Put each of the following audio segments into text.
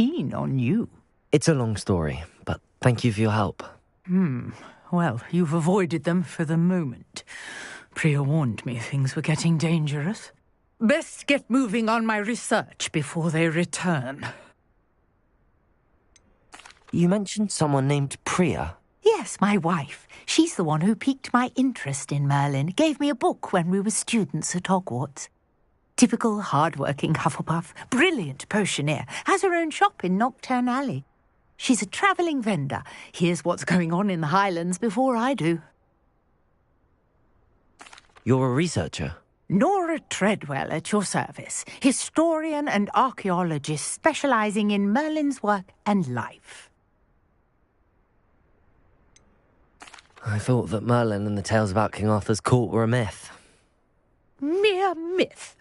keen on you. It's a long story, but thank you for your help. Well, you've avoided them for the moment. Priya warned me things were getting dangerous. Best get moving on my research before they return. You mentioned someone named Priya. Yes, my wife. She's the one who piqued my interest in Merlin. Gave me a book when we were students at Hogwarts. Typical hard-working Hufflepuff, brilliant potioneer, has her own shop in Knockturn Alley. She's a travelling vendor. Hears what's going on in the Highlands before I do. You're a researcher? Nora Treadwell at your service, historian and archaeologist specialising in Merlin's work and life. I thought that Merlin and the tales about King Arthur's court were a myth. Mere myth.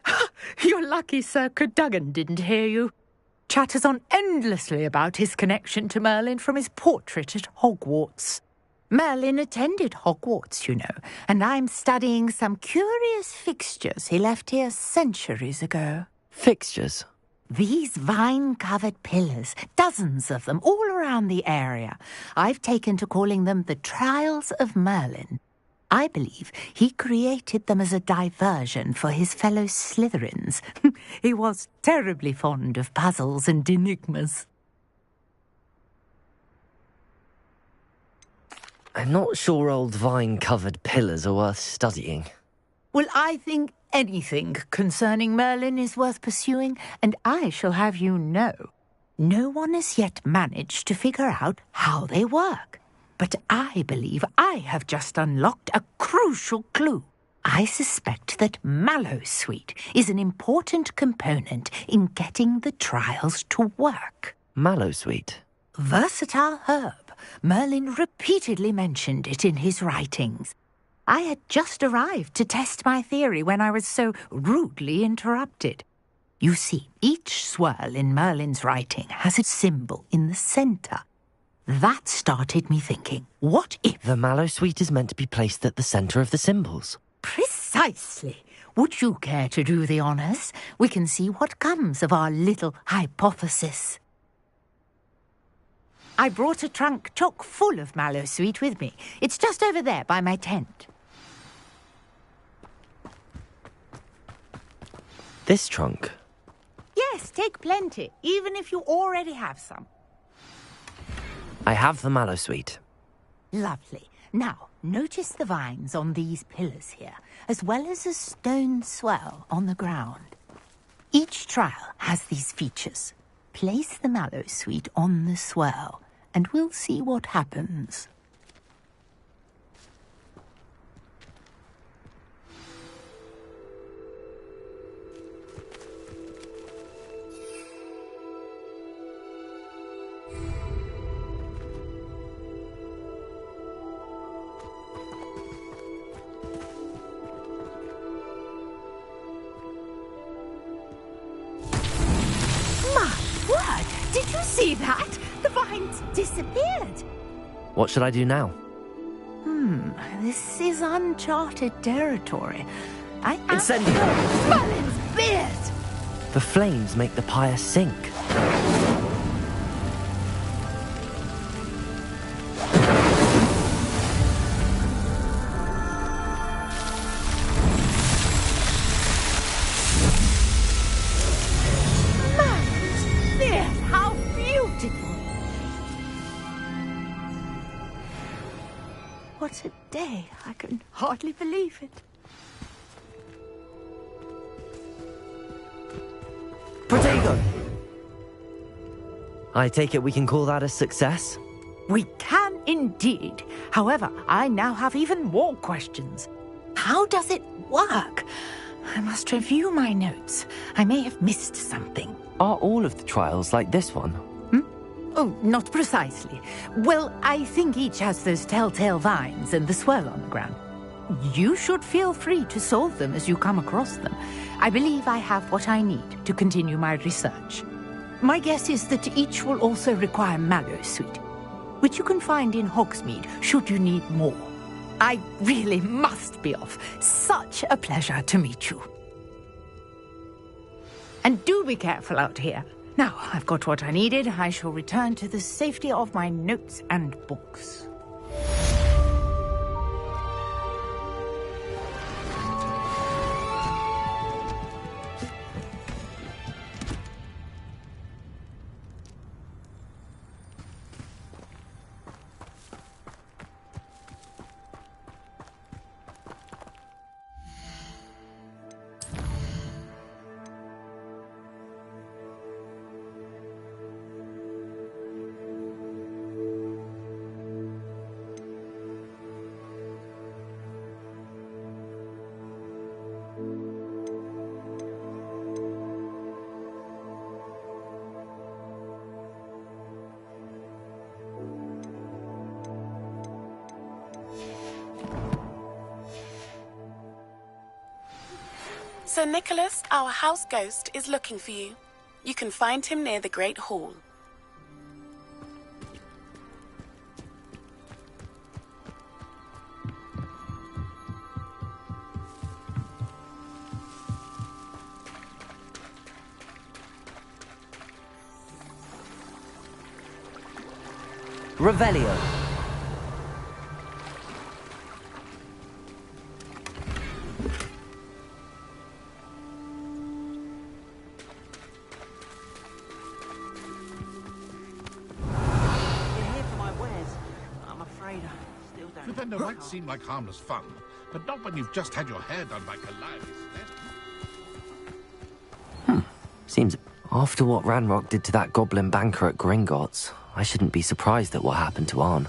You're lucky Sir Cadogan didn't hear you. Chatters on endlessly about his connection to Merlin from his portrait at Hogwarts. Merlin attended Hogwarts, you know, and I'm studying some curious fixtures he left here centuries ago. Fixtures? These vine-covered pillars, dozens of them, all around the area. I've taken to calling them the Trials of Merlin. I believe he created them as a diversion for his fellow Slytherins. He was terribly fond of puzzles and enigmas. I'm not sure old vine-covered pillars are worth studying. Well, I think anything concerning Merlin is worth pursuing, and I shall have you know, no one has yet managed to figure out how they work. But I believe I have just unlocked a crucial clue. I suspect that Mallowsweet is an important component in getting the trials to work. Mallowsweet? Versatile herb. Merlin repeatedly mentioned it in his writings. I had just arrived to test my theory when I was so rudely interrupted. You see, each swirl in Merlin's writing has a symbol in the centre. That started me thinking, what if... The Mallowsweet is meant to be placed at the centre of the symbols. Precisely. Would you care to do the honours? We can see what comes of our little hypothesis. I brought a trunk chock full of Mallowsweet with me. It's just over there by my tent. This trunk? Yes, take plenty, even if you already have some. I have the Mallowsweet. Lovely. Now, notice the vines on these pillars here, as well as a stone swell on the ground. Each trial has these features. Place the Mallowsweet on the swell, and we'll see what happens. Did you see that? The vines disappeared. What should I do now? This is uncharted territory. Incendio! Merlin's beard! The flames make the pyre sink. What a day. I can hardly believe it. Protego! I take it we can call that a success? We can indeed. However, I now have even more questions. How does it work? I must review my notes. I may have missed something. Are all of the trials like this one? Oh, not precisely. Well, I think each has those telltale vines and the swirl on the ground. You should feel free to solve them as you come across them. I believe I have what I need to continue my research. My guess is that each will also require Mallowsweet, which you can find in Hogsmeade should you need more. I really must be off. Such a pleasure to meet you. And do be careful out here. Now, I've got what I needed. I shall return to the safety of my notes and books. Sir Nicholas, our house ghost, is looking for you. You can find him near the Great Hall. Revelio. Defender might seem like harmless fun, but not when you've just had your hair done by Calliope's. Seems after what Ranrock did to that goblin banker at Gringotts, I shouldn't be surprised at what happened to Arn.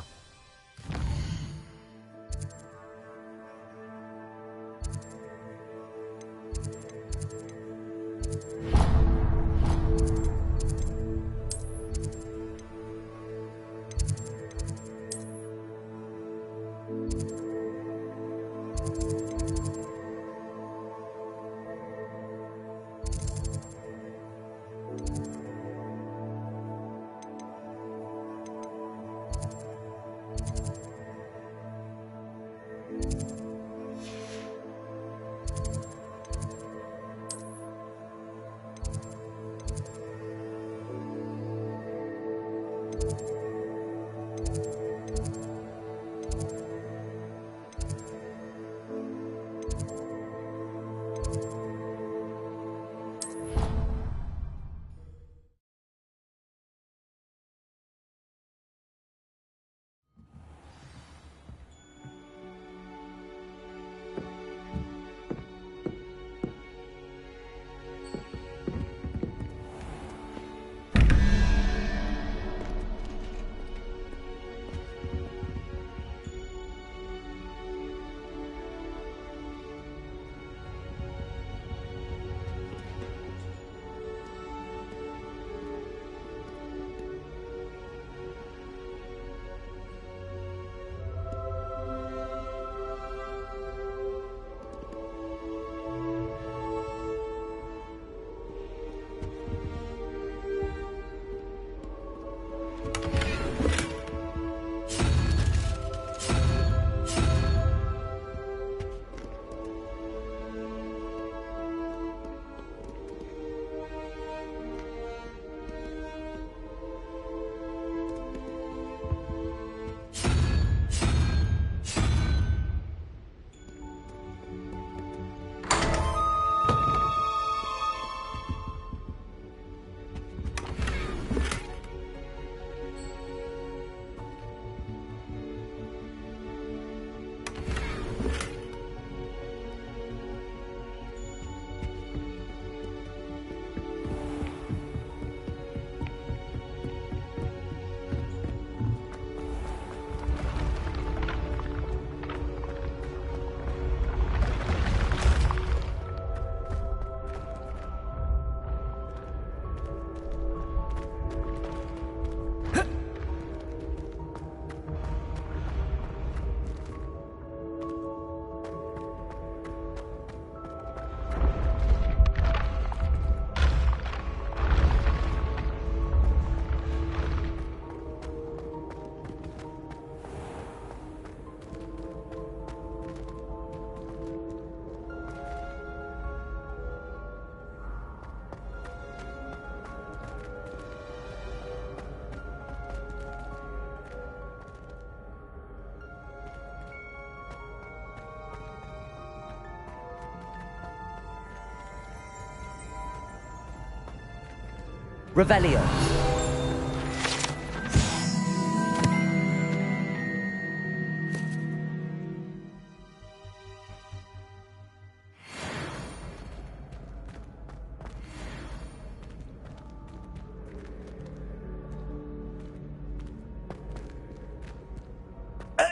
Revelio.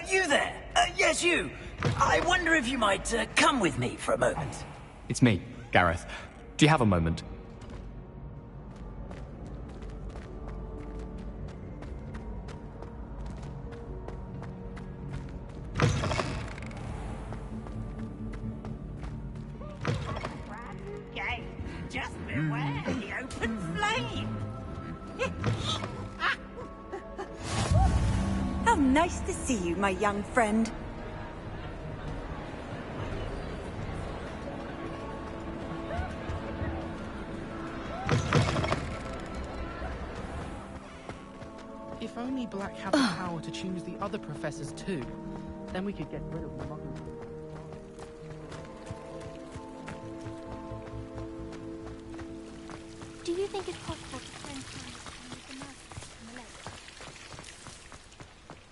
You there? Yes, you. I wonder if you might come with me for a moment. It's me, Gareth. Do you have a moment? Just beware the open flame. How nice to see you, my young friend. If only Black had the power to choose the other professors too, then we could get rid of the muggles. Do you think it's possible to spend time with the nurses on the lake?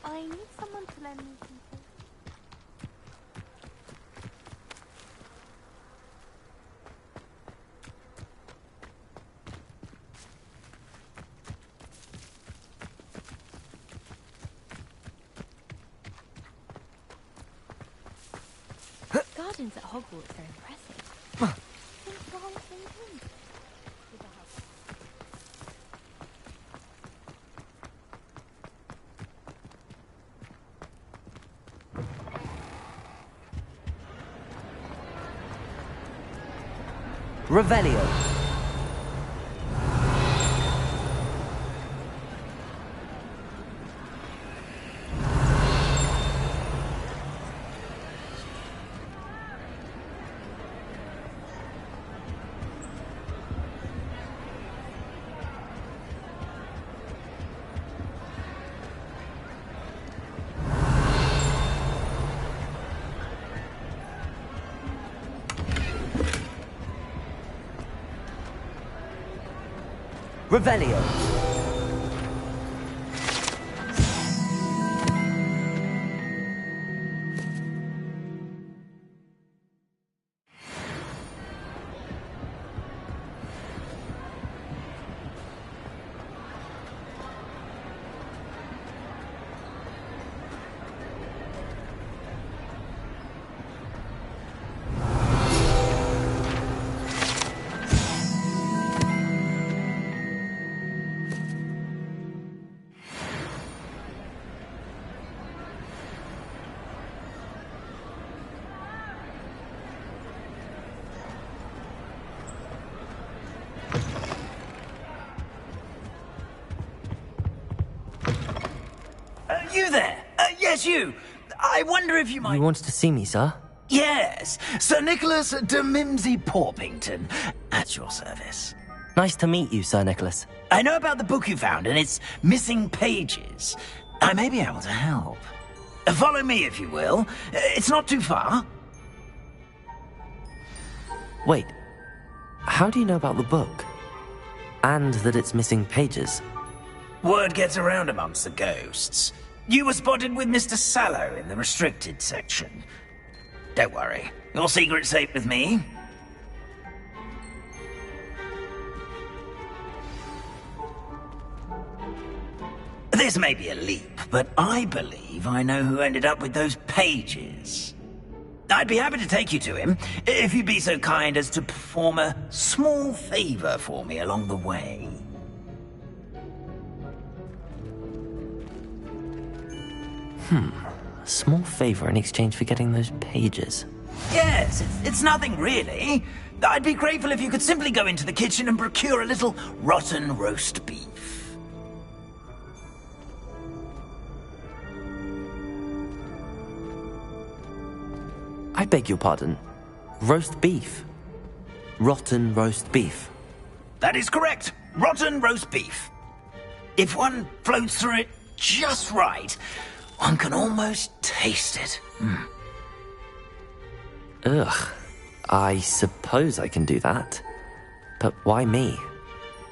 I need someone to lend me some food. Gardens at Hogwarts are impressive. Think the whole thing through. With the help. Revelio. Revelio. You there? Yes, you. I wonder if you might... You wanted to see me, sir? Yes, Sir Nicholas de Mimsy Porpington, at your service. Nice to meet you, Sir Nicholas. I know about the book you found and its missing pages. I may be able to help. Follow me, if you will. It's not too far. Wait, how do you know about the book? And that it's missing pages? Word gets around amongst the ghosts. You were spotted with Mr. Sallow in the restricted section. Don't worry, your secret's safe with me. This may be a leap, but I believe I know who ended up with those pages. I'd be happy to take you to him, if you'd be so kind as to perform a small favor for me along the way. A small favor in exchange for getting those pages. Yes, it's nothing really. I'd be grateful if you could simply go into the kitchen and procure a little rotten roast beef. I beg your pardon. Roast beef. Rotten roast beef. That is correct. Rotten roast beef. If one floats through it just right, one can almost taste it. Ugh. I suppose I can do that. But why me?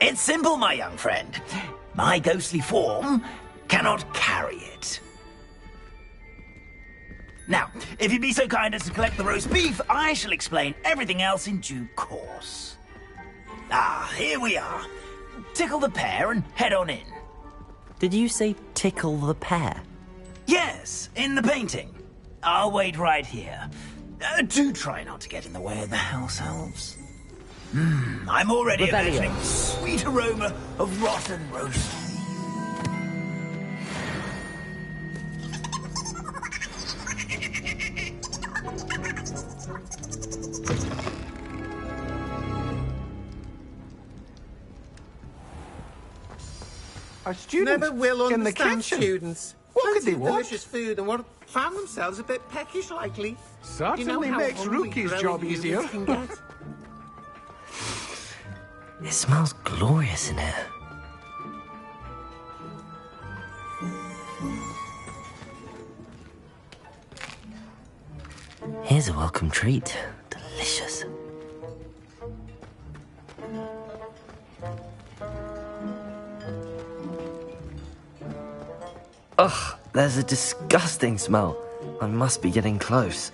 It's simple, my young friend. My ghostly form cannot carry it. Now, if you'd be so kind as to collect the roast beef, I shall explain everything else in due course. Ah, here we are. Tickle the pear and head on in. Did you say tickle the pear? Yes, in the painting. I'll wait right here. Do try not to get in the way of the house elves. I'm already imagining the sweet aroma of rotten roast. Our students never will in the understand kitchen. students. What could Plenty they of want? delicious food and what found themselves a bit peckish likely. Certainly makes Rookie's job easier. It smells glorious in here. Here's a welcome treat. Delicious. Ugh, there's a disgusting smell. I must be getting close.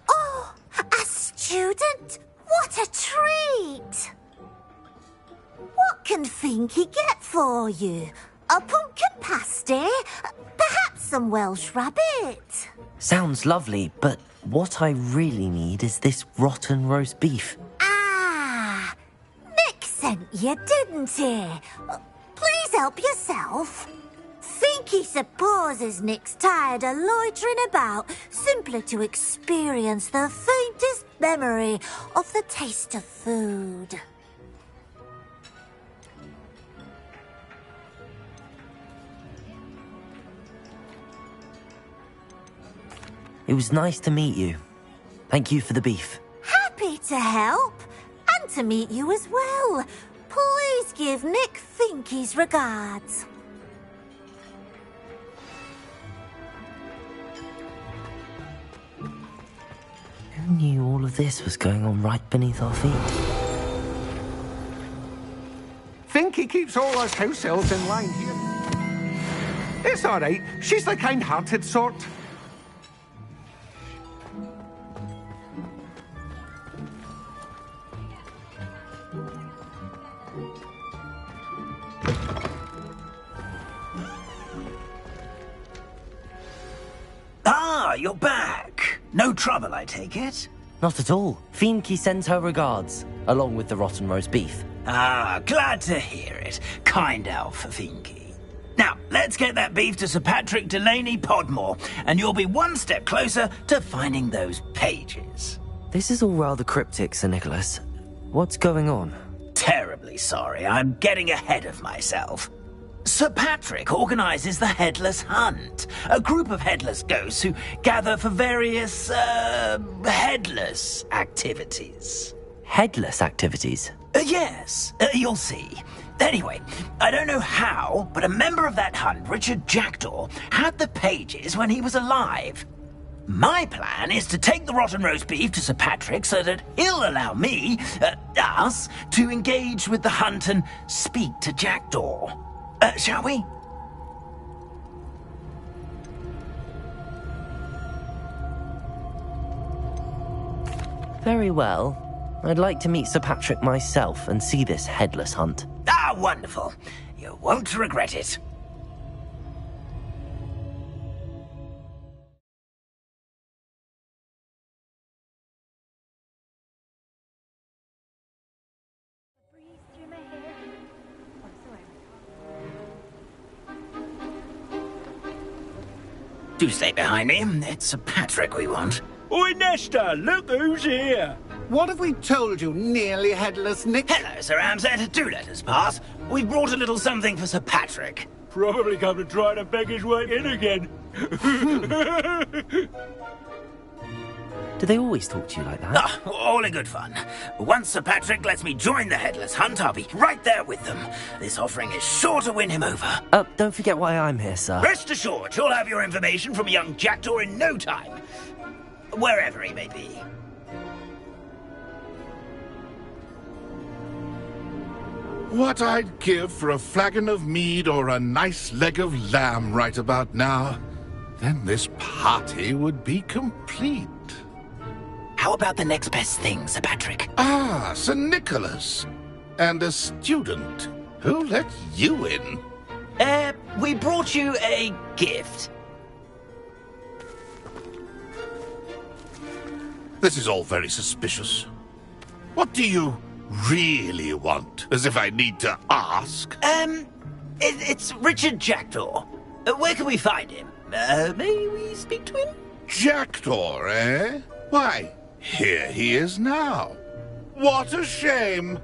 Oh, a student? What a treat! What can Finky get for you? A pumpkin pasty? Perhaps some Welsh rabbit? Sounds lovely, but what I really need is this rotten roast beef. Ah, Nick sent you, didn't he? Please help yourself. Finky supposes Nick's tired of loitering about simply to experience the faintest memory of the taste of food. It was nice to meet you. Thank you for the beef. Happy to help, and to meet you as well. Please give Nick Finky's regards. Who knew all of this was going on right beneath our feet? Finky keeps all us house elves in line here. It's all right. She's the kind-hearted sort. Ah, you're back. No trouble, I take it? Not at all. Fienke sends her regards, along with the rotten roast beef. Ah, glad to hear it. Kind elf, Finky. Now, let's get that beef to Sir Patrick Delaney Podmore, and you'll be one step closer to finding those pages. This is all rather cryptic, Sir Nicholas. What's going on? Terribly sorry, I'm getting ahead of myself. Sir Patrick organises the Headless Hunt, a group of headless ghosts who gather for various, headless activities. Headless activities? Yes, you'll see. Anyway, I don't know how, but a member of that hunt, Richard Jackdaw, had the pages when he was alive. My plan is to take the rotten roast beef to Sir Patrick so that he'll allow me, us, to engage with the hunt and speak to Jackdaw. Shall we? Very well. I'd like to meet Sir Patrick myself and see this headless hunt. Ah, wonderful. You won't regret it. Do stay behind me. It's Sir Patrick we want. Oi, Nesta, look who's here. What have we told you, nearly headless Nick? Hello, Sir Ramsett. Do let us pass. We brought a little something for Sir Patrick. Probably come to try to beg his way in again. Do they always talk to you like that? Ah, all in good fun. Once Sir Patrick lets me join the Headless Hunt, I'll be right there with them. This offering is sure to win him over. Don't forget why I'm here, sir. Rest assured, you'll have your information from young Jackdaw in no time. Wherever he may be. What I'd give for a flagon of mead or a nice leg of lamb right about now. Then this party would be complete. How about the next best thing, Sir Patrick? Ah, Sir Nicholas. And a student. Who let you in? We brought you a gift. This is all very suspicious. What do you really want? As if I need to ask. It's Richard Jackdaw. Where can we find him? May we speak to him? Jackdaw, eh? Why, here he is now. What a shame.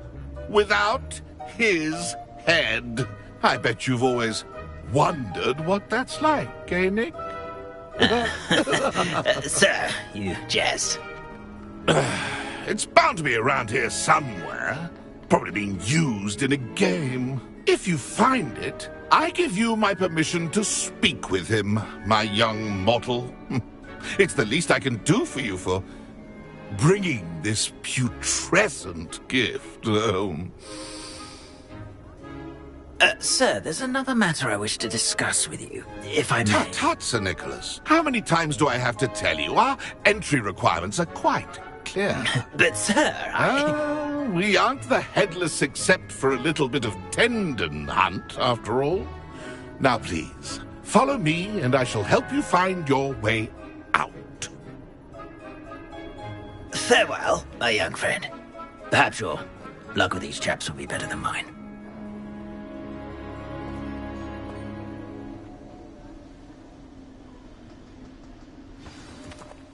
Without his head. I bet you've always wondered what that's like, eh, Nick? Sir, you jest. It's bound to be around here somewhere. Probably being used in a game. If you find it, I give you my permission to speak with him, my young mortal. It's the least I can do for you for bringing this putrescent gift home. Sir, there's another matter I wish to discuss with you, if I may. Tut, tut, Sir Nicholas. How many times do I have to tell you? Our entry requirements are quite clear. But, sir, we aren't the headless except for a little bit of tendon hunt, after all. Now, please, follow me, and I shall help you find your way out. Farewell, my young friend. Perhaps your luck with these chaps will be better than mine.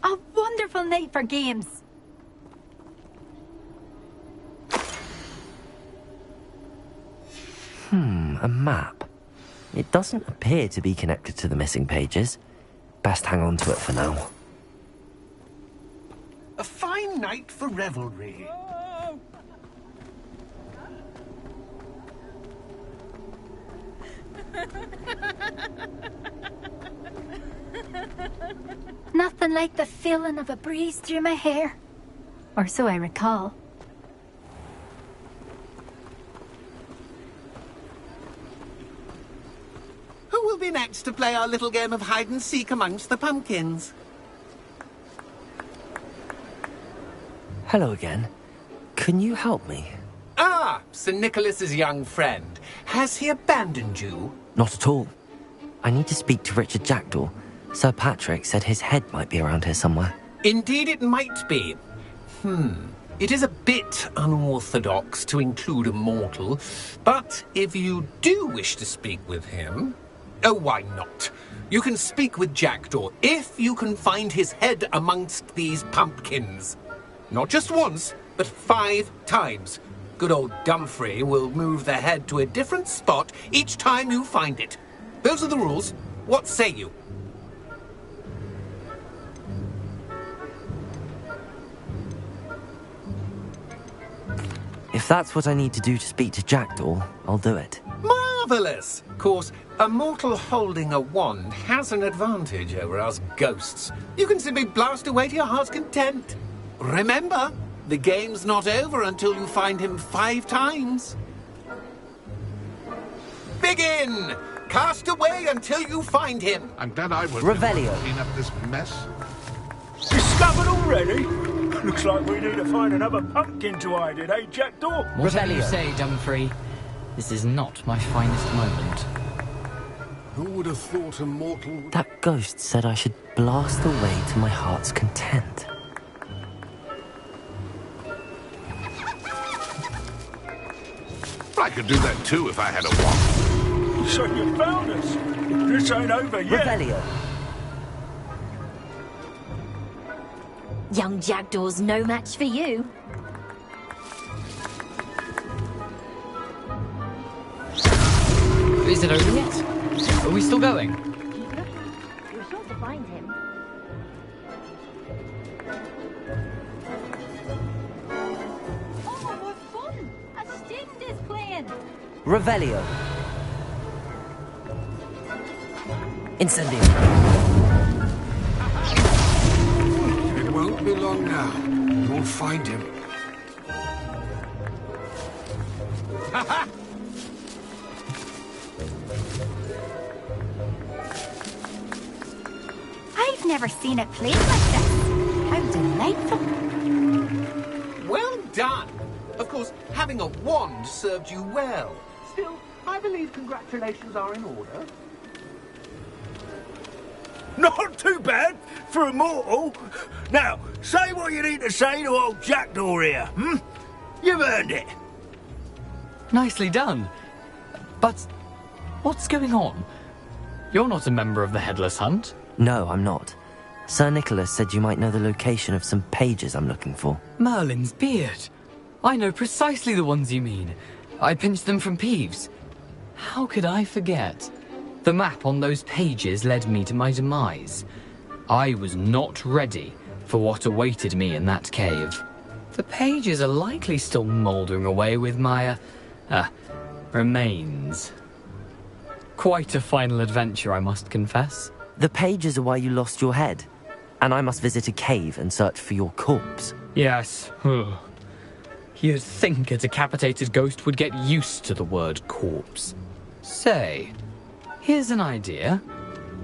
A wonderful night for games. A map. It doesn't appear to be connected to the missing pages. Best hang on to it for now. A fine night for revelry. Nothing like the feeling of a breeze through my hair. Or so I recall. Who will be next to play our little game of hide-and-seek amongst the pumpkins? Hello again. Can you help me? Ah, Sir Nicholas's young friend. Has he abandoned you? Not at all. I need to speak to Richard Jackdaw. Sir Patrick said his head might be around here somewhere. Indeed it might be. It is a bit unorthodox to include a mortal, but if you do wish to speak with him... Oh, why not? You can speak with Jackdaw if you can find his head amongst these pumpkins. Not just once, but 5 times. Good old Dumfrey will move the head to a different spot each time you find it. Those are the rules. What say you? If that's what I need to do to speak to Jackdaw, I'll do it. Marvellous! Of course, a mortal holding a wand has an advantage over us ghosts. You can simply blast away to your heart's content. Remember, the game's not over until you find him 5 times. Begin! Cast away until you find him. I'm glad I was Revelio. Clean up this mess. Discovered already? Looks like we need to find another pumpkin to hide in, eh, Jackdaw? Whatever you say, Dumfrey. This is not my finest moment. Who would have thought a mortal would... That ghost said I should blast away to my heart's content. I could do that too if I had a wand. So you found us. This ain't over yet. Revelio. Young Jackdaw's no match for you. Is it over yet? Are we still going? You're sure to find him. Oh, what fun! A student is playing. Revelio. Incendio. It won't be long now. You'll find him. never seen it played like this. How delightful. Well done. Of course, having a wand served you well. Still, I believe congratulations are in order. Not too bad for a mortal. Now, say what you need to say to old Jackdaw here, hmm? You've earned it. Nicely done. But what's going on? You're not a member of the Headless Hunt. No, I'm not. Sir Nicholas said you might know the location of some pages I'm looking for. Merlin's beard. I know precisely the ones you mean. I pinched them from Peeves. How could I forget? The map on those pages led me to my demise. I was not ready for what awaited me in that cave. The pages are likely still mouldering away with my, remains. Quite a final adventure, I must confess. The pages are why you lost your head, and I must visit a cave and search for your corpse. Yes. You'd think a decapitated ghost would get used to the word corpse. Say, here's an idea.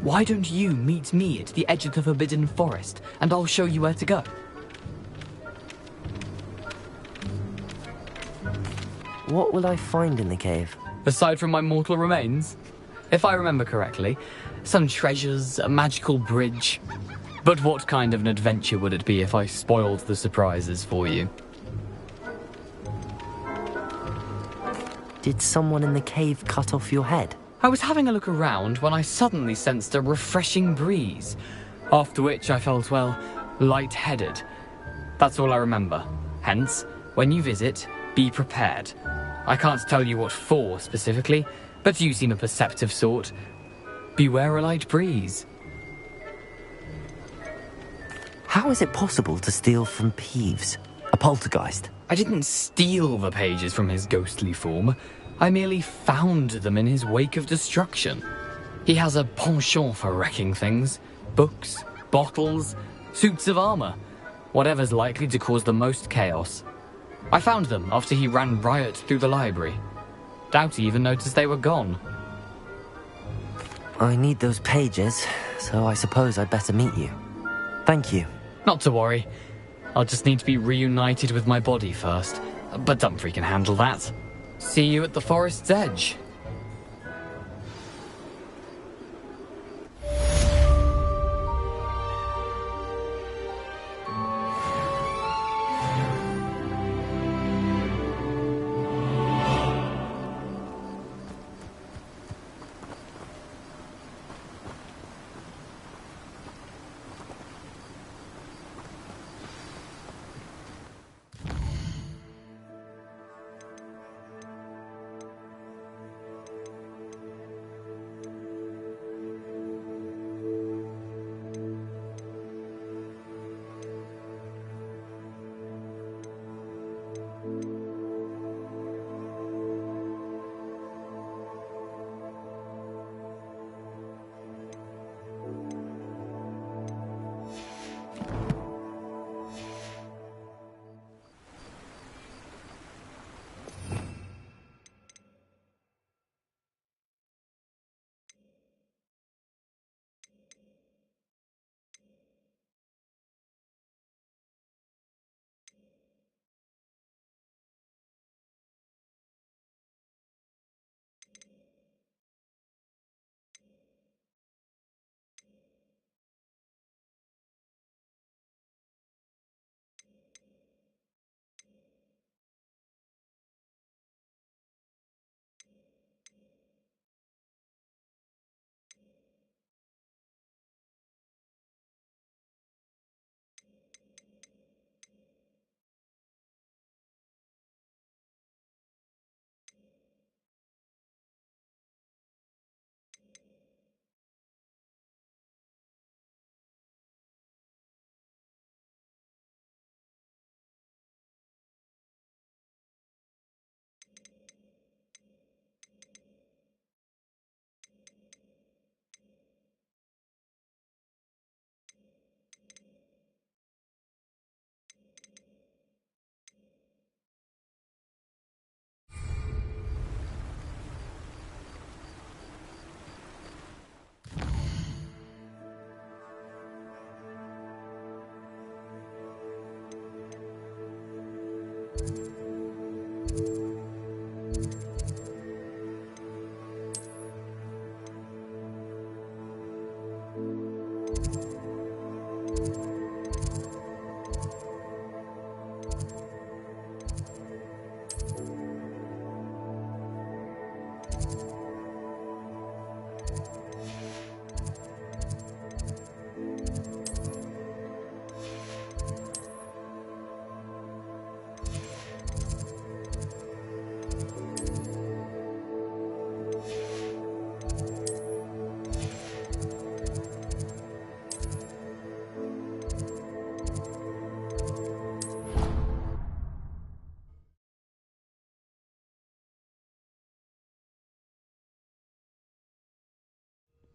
Why don't you meet me at the edge of the Forbidden Forest, and I'll show you where to go? What will I find in the cave? Aside from my mortal remains? If I remember correctly, some treasures, a magical bridge. But what kind of an adventure would it be if I spoiled the surprises for you? Did someone in the cave cut off your head? I was having a look around when I suddenly sensed a refreshing breeze, after which I felt, well, lightheaded. That's all I remember. Hence, when you visit, be prepared. I can't tell you what for specifically, but you seem a perceptive sort. Beware a light breeze. How is it possible to steal from Peeves, a poltergeist? I didn't steal the pages from his ghostly form. I merely found them in his wake of destruction. He has a penchant for wrecking things. Books, bottles, suits of armor. Whatever's likely to cause the most chaos. I found them after he ran riot through the library. Doubt he even noticed they were gone. I need those pages, so I suppose I'd better meet you. Thank you. Not to worry. I'll just need to be reunited with my body first. But Dumfries can handle that. See you at the forest's edge.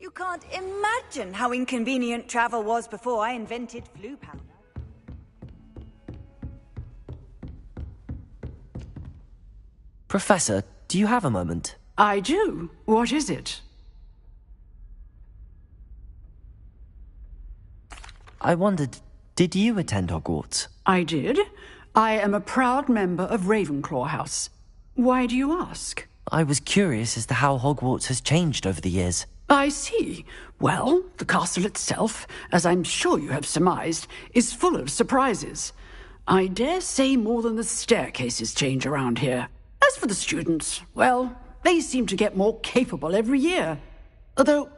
You can't imagine how inconvenient travel was before I invented flu powder. Professor, do you have a moment? I do. What is it? I wondered, did you attend Hogwarts? I did. I am a proud member of Ravenclaw House. Why do you ask? I was curious as to how Hogwarts has changed over the years. I see. Well, the castle itself, as I'm sure you have surmised, is full of surprises. I dare say more than the staircases change around here. As for the students, well, they seem to get more capable every year. Although,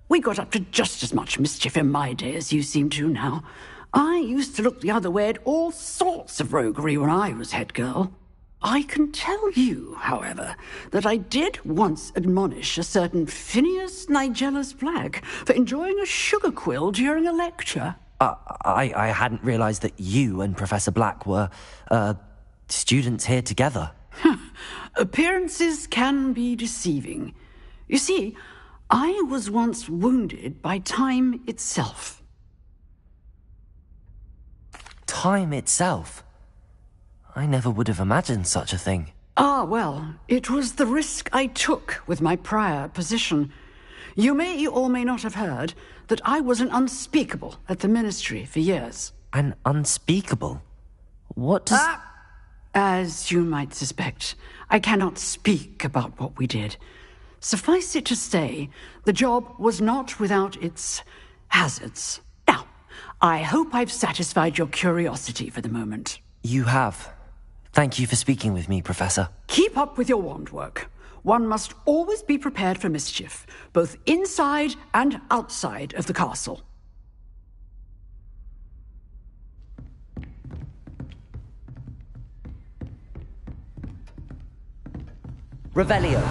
we got up to just as much mischief in my day as you seem to now. I used to look the other way at all sorts of roguery when I was head girl. I can tell you, however, that I did once admonish a certain Phineas Nigellus Black for enjoying a sugar quill during a lecture. I hadn't realized that you and Professor Black were, students here together. Appearances can be deceiving. You see, I was once wounded by time itself. Time itself? I never would have imagined such a thing. Ah, well, it was the risk I took with my prior position. You may or may not have heard that I was an unspeakable at the Ministry for years. An unspeakable? What does... As you might suspect, I cannot speak about what we did. Suffice it to say, the job was not without its hazards. Now, I hope I've satisfied your curiosity for the moment. You have. Thank you for speaking with me, Professor. Keep up with your wand work. One must always be prepared for mischief, both inside and outside of the castle. Revelio.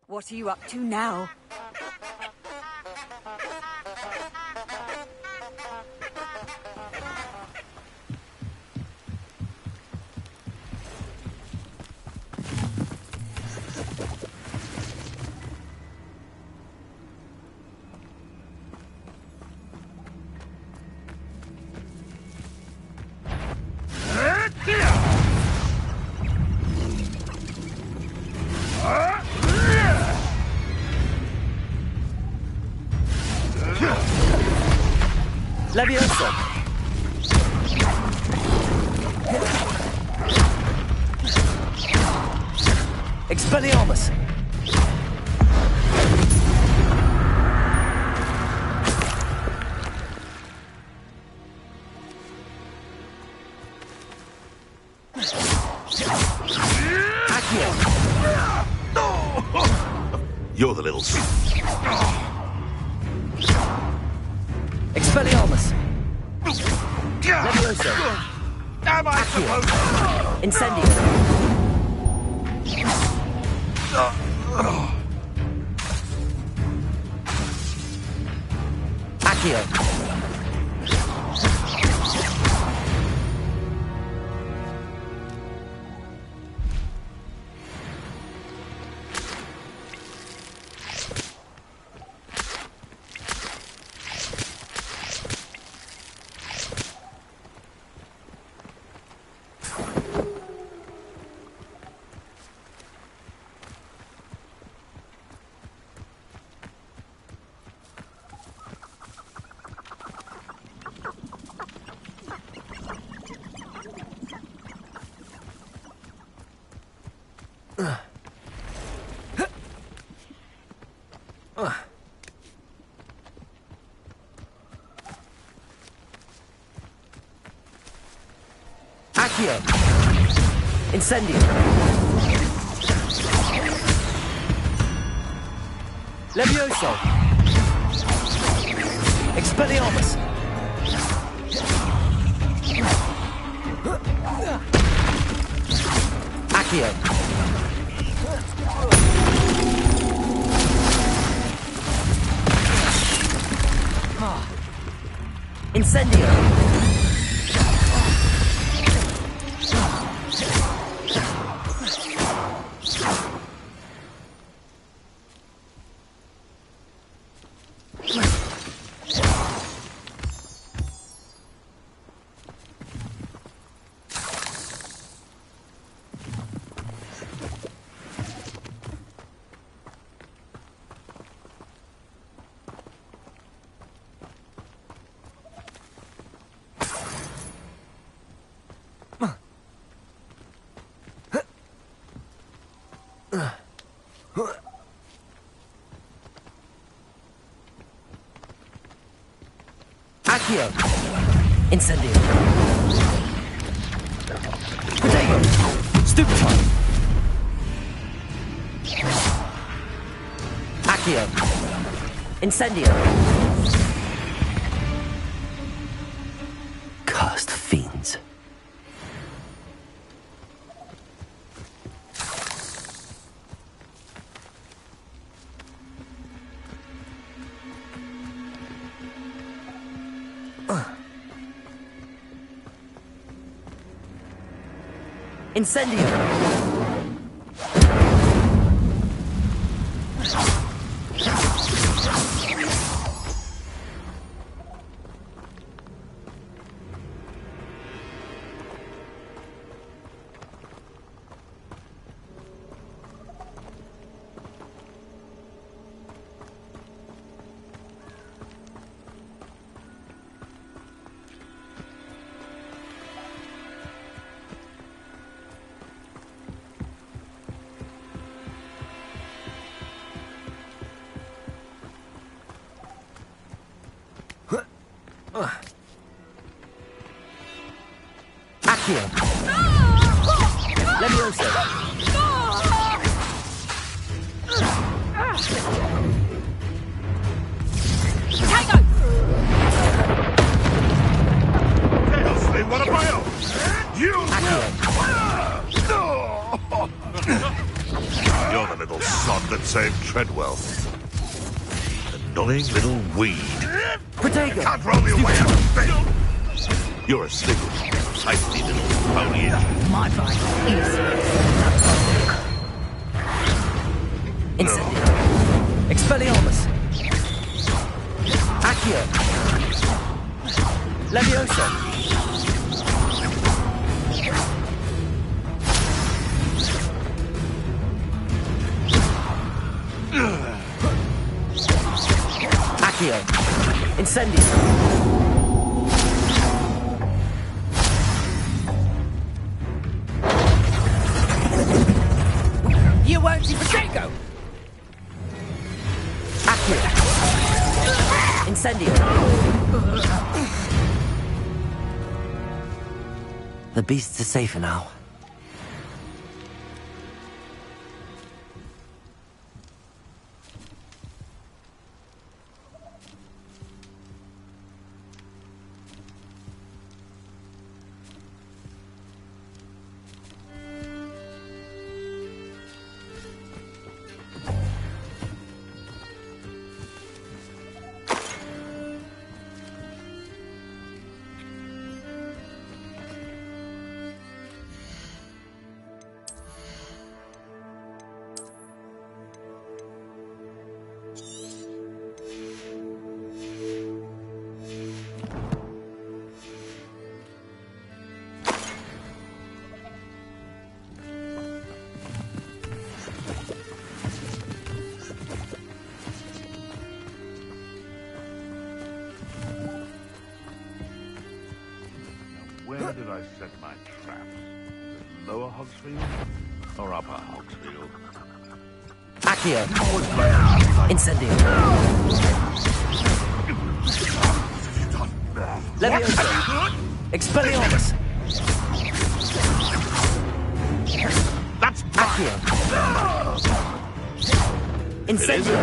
What are you up to now? Leviosa! Expelliarmus! You're the little... Expelliarmus! Leviosa! Am I supposed to... Incendio! Accio! Accio! Incendio! Levioso! Expelliarmus! Accio! Incendio! Accio! Incendio! Protego! Stupefy! Accio! Incendio! Cursed fiends. Incendio! Accio! Levioso! Potato! Seriously, what of my own? You You're the little sod that saved Treadwell. Annoying little weed. Protego! Can't roll me away out of bed. You're a sniggly, feisty little pony. My bike is... Incendio! Expelliarmus! Accio! Levioso! Accio! Incendio! You won't see Protego! Accio! Incendio! The beasts are safer now. Where did I set my traps? Lower Hogsfield or upper Hogsfield? Accio! Incendio! Levioso! Expelliarmus! Incendio!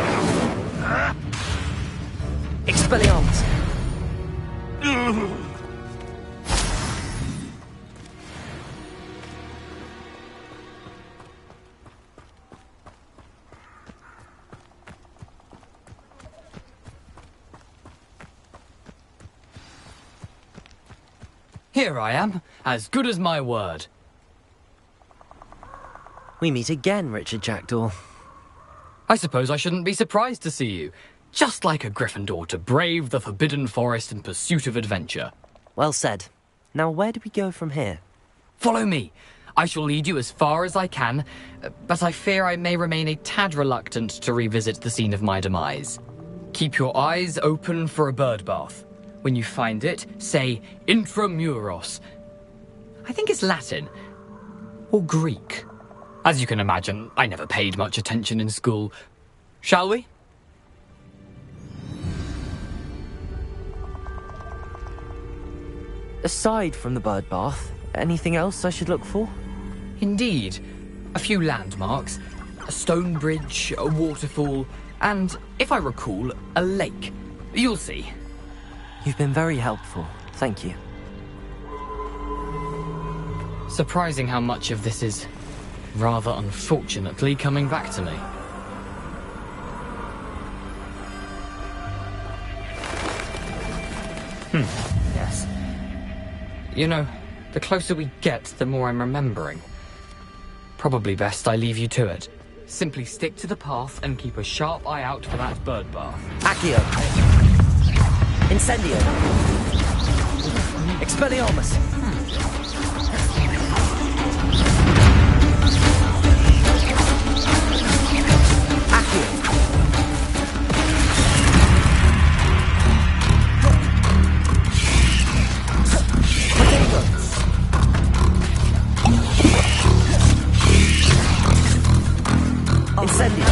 Expelliarmus! Here I am, as good as my word. We meet again, Richard Jackdaw. I suppose I shouldn't be surprised to see you. Just like a Gryffindor to brave the Forbidden Forest in pursuit of adventure. Well said. Now where do we go from here? Follow me. I shall lead you as far as I can, but I fear I may remain a tad reluctant to revisit the scene of my demise. Keep your eyes open for a bird bath. When you find it, say intramuros. I think it's Latin. Or Greek. As you can imagine, I never paid much attention in school. Shall we? Aside from the bird bath, anything else I should look for? Indeed. A few landmarks, a stone bridge, a waterfall, and, if I recall, a lake. You'll see. You've been very helpful. Thank you. Surprising how much of this is, rather unfortunately, coming back to me. Yes. You know, the closer we get, the more I'm remembering. Probably best I leave you to it. Simply stick to the path and keep a sharp eye out for that bird bath. Accio! Incendio! Expelliarmus! Incendio!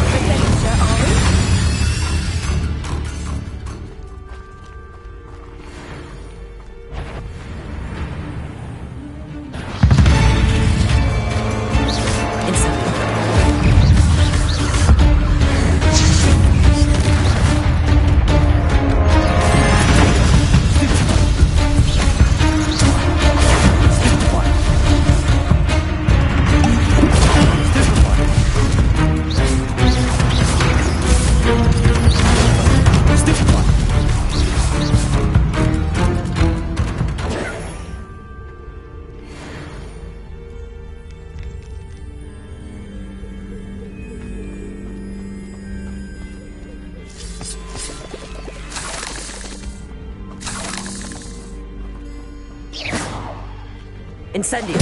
Incendio!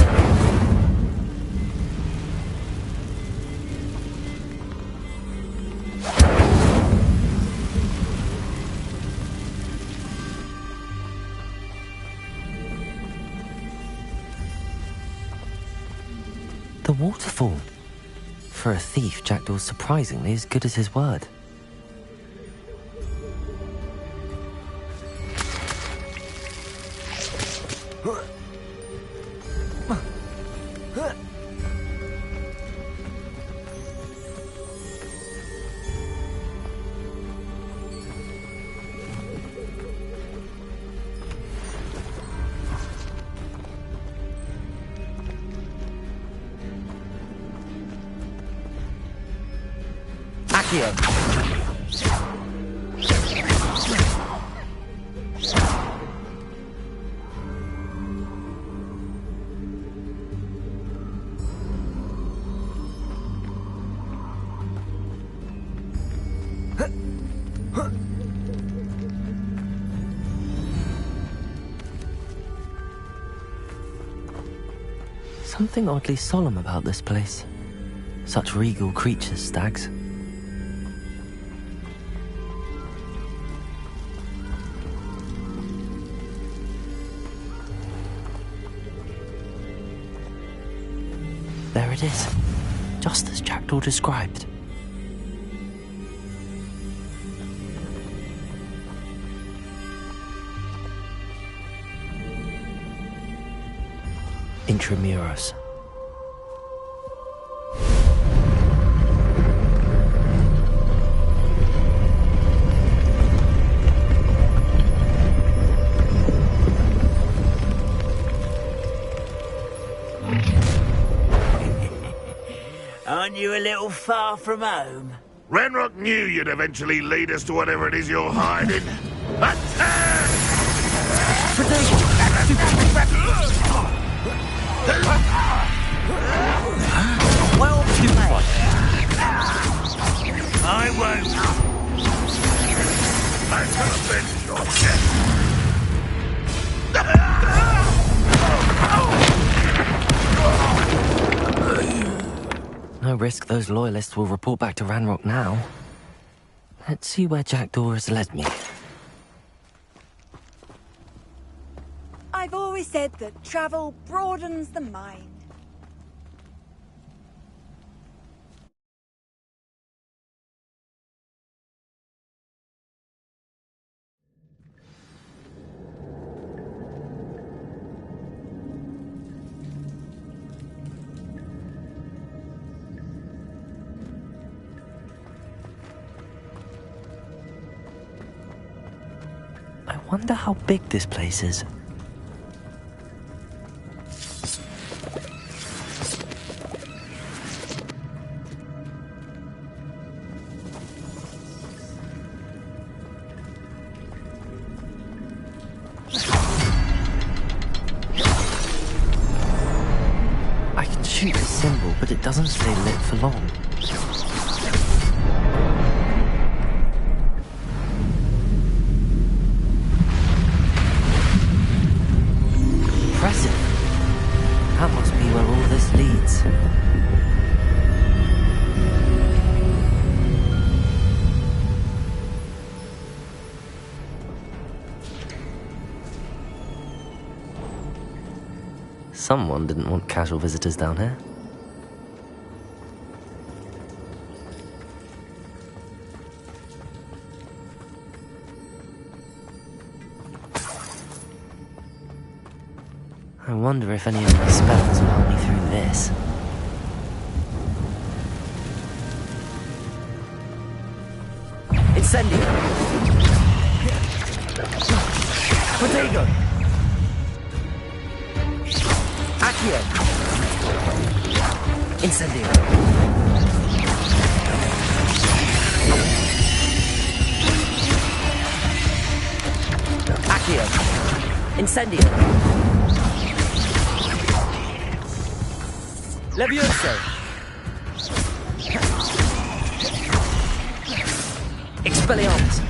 The waterfall. For a thief, Jackdaw's surprisingly as good as his word. Something oddly solemn about this place. Such regal creatures, stags. There it is, just as Jackdaw described. Intramuros. you a little far from home? Ranrock knew you'd eventually lead us to whatever it is you're hiding. Attack! Well played. I won't. I'm gonna finish your death. No risk those loyalists will report back to Ranrock now. Let's see where Jackdaw has led me. I've always said that travel broadens the mind. I wonder how big this place is. I can shoot the symbol, but it doesn't stay lit for long. Impressive. That must be where all this leads. Someone didn't want casual visitors down here. I wonder if any of my spells will help me through this. Incendio! Protego! Accio! Incendio! Accio! Incendio! Levioso! Expelliarmus!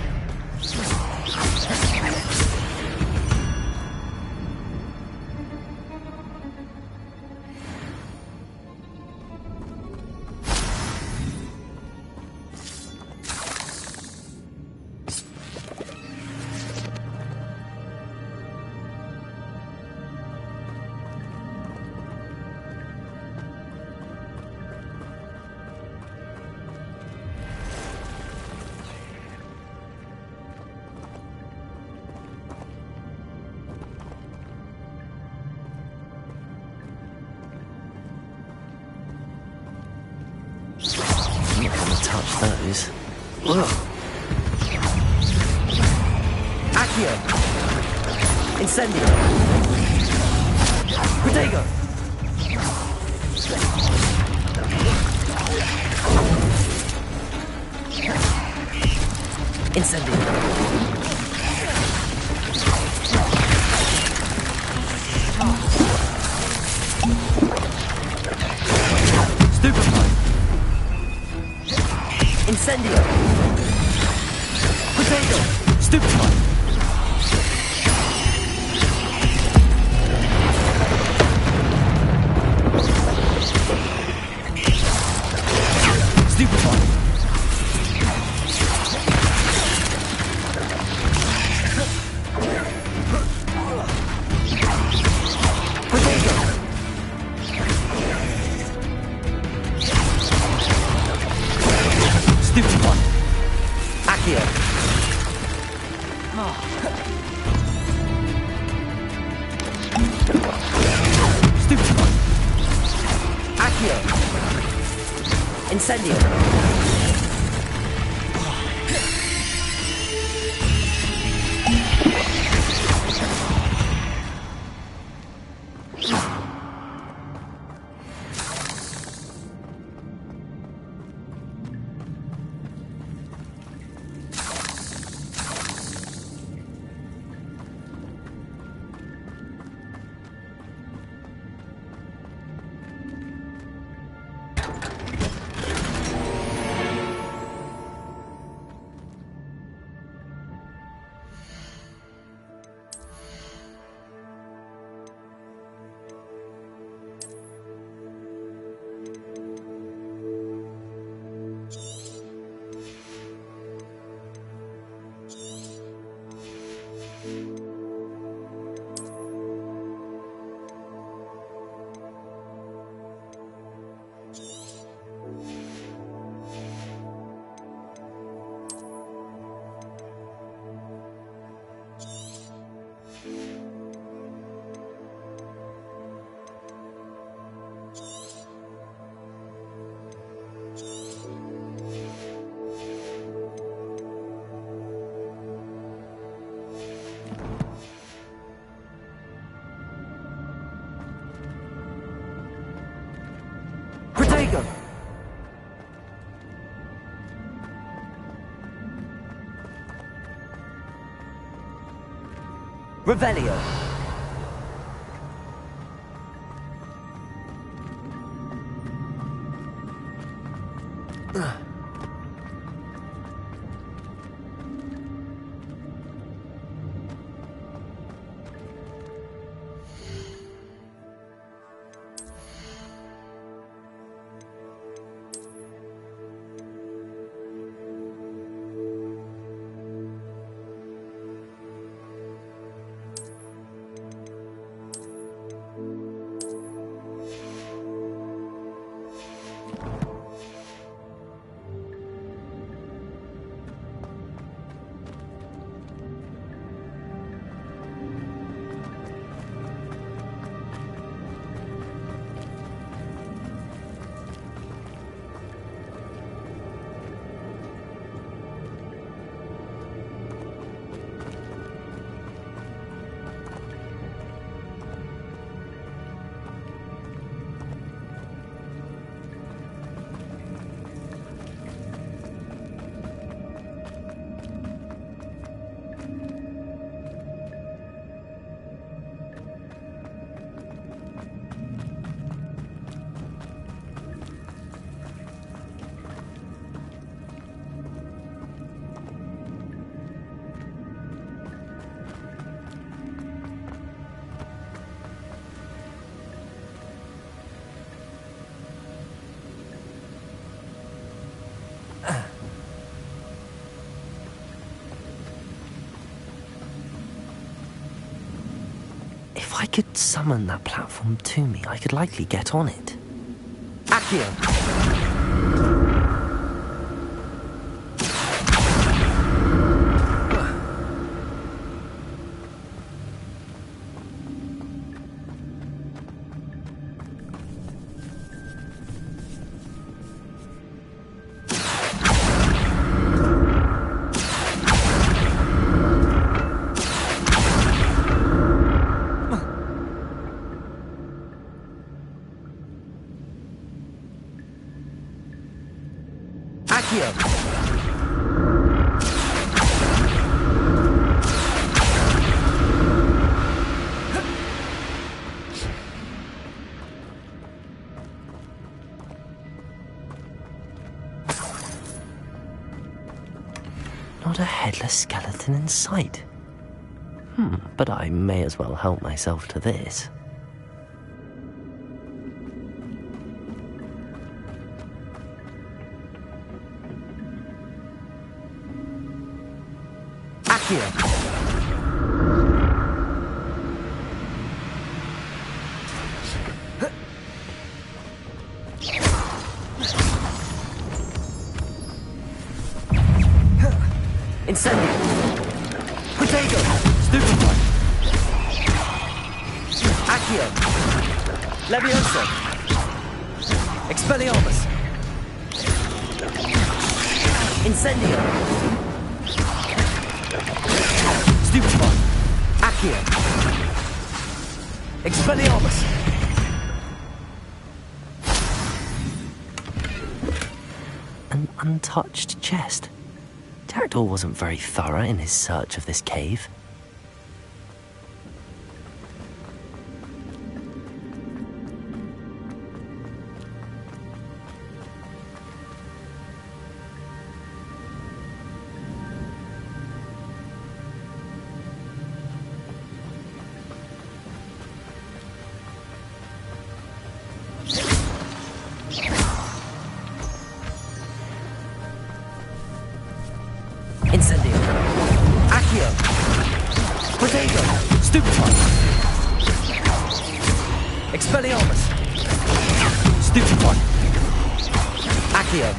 I'm not gonna touch those. Accio! Incendio! Protego! Incendio! Stupefy! Incendio! Potato! Stupefy! Stupefy! Potato! Stupid one. Accio. Stupid one. Accio. Incendio. Protego! Revelio! If I could summon that platform to me, I could likely get on it. Accio! Not a headless skeleton in sight. But I may as well help myself to this. Accio! Incendio! Protego! Stupefy! Accio! Levioso! Expelliarmus! Incendio! Stupefy! Accio! Expelliarmus! An untouched chest. Terador wasn't very thorough in his search of this cave. Incendio! Accio! Protego! Stupefy! Expelliarmus! Stupefy! Accio!